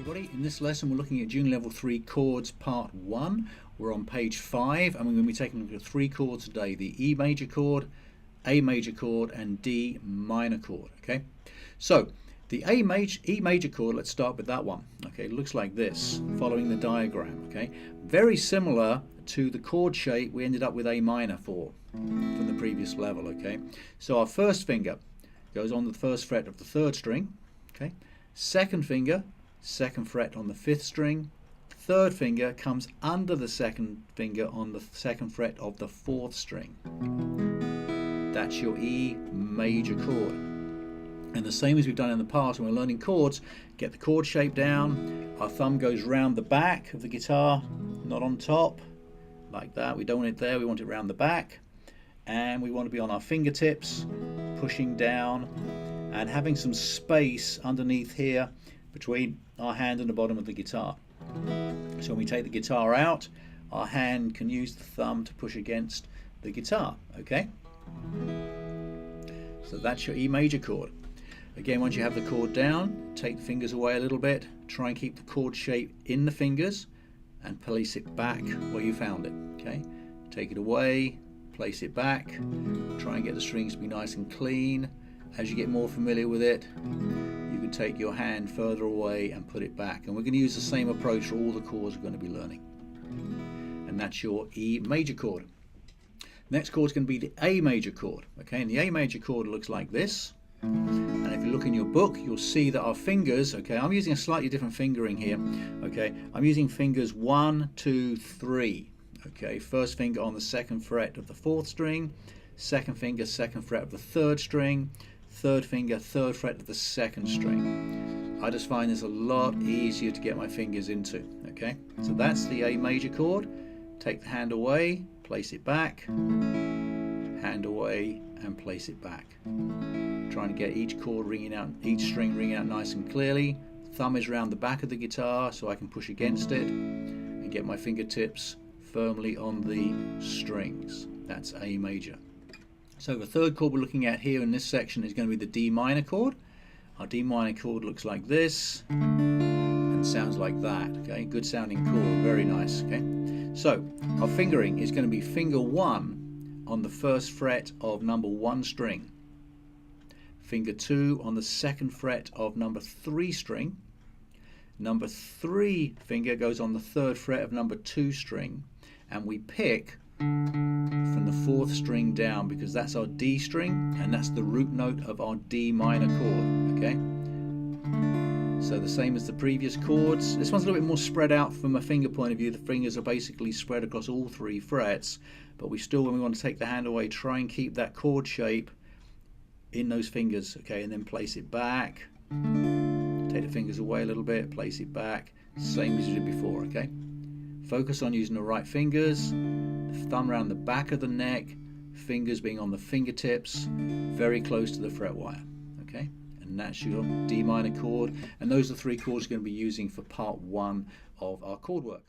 everybody. In this lesson we're looking at Junior Level 3 Chords Part 1. We're on page 5 and we're going to be taking a look at 3 chords today. The E major chord, A major chord and D minor chord. Okay, so the E major chord, let's start with that one. Okay, it looks like this, following the diagram. Okay, very similar to the chord shape we ended up with A minor from the previous level. Okay, so our first finger goes on the first fret of the 3rd string. Okay, second finger, 2nd fret on the 5th string, 3rd finger comes under the 2nd finger on the 2nd fret of the 4th string. That's your E major chord. And the same as we've done in the past when we're learning chords, get the chord shape down, our thumb goes round the back of the guitar, not on top, like that. We don't want it there, we want it round the back. And we want to be on our fingertips, pushing down and having some space underneath here between our hand and the bottom of the guitar. So when we take the guitar out, our hand can use the thumb to push against the guitar. Okay, so that's your E major chord. Again, once you have the chord down, take the fingers away a little bit, try and keep the chord shape in the fingers and place it back where you found it. Okay, take it away, place it back, try and get the strings to be nice and clean. As you get more familiar with it, you can take your hand further away and put it back. And we're going to use the same approach for all the chords we're going to be learning. And that's your E major chord. Next chord is going to be the A major chord. Okay, and the A major chord looks like this. And if you look in your book, you'll see that our fingers, okay, I'm using a slightly different fingering here. Okay, I'm using fingers 1, 2, 3. Okay, first finger on the 2nd fret of the 4th string, second finger 2nd fret of the 3rd string, third finger 3rd fret of the 2nd string. I just find this a lot easier to get my fingers into. Okay, so that's the A major chord. Take the hand away, place it back, hand away and place it back. Trying to get each chord ringing out, each string ringing out nice and clearly. Thumb is around the back of the guitar so I can push against it and get my fingertips firmly on the strings. That's A major. So the third chord we're looking at here in this section is going to be the D minor chord. Our D minor chord looks like this and sounds like that. Okay, good sounding chord, very nice. Okay, so our fingering is going to be finger 1 on the 1st fret of number 1 string, finger 2 on the 2nd fret of number 3 string, number 3 finger goes on the 3rd fret of number 2 string, and we pick from the 4th string down because that's our D string and that's the root note of our D minor chord. Okay, so the same as the previous chords. This one's a little bit more spread out from a finger point of view. The fingers are basically spread across all 3 frets, but we still, when we want to take the hand away, try and keep that chord shape in those fingers. Okay, and then place it back, take the fingers away a little bit, place it back, same as you did before. Okay, focus on using the right fingers, the thumb around the back of the neck, fingers being on the fingertips, very close to the fret wire. Okay, and that's your D minor chord, and those are 3 chords we're going to be using for part 1 of our chord work.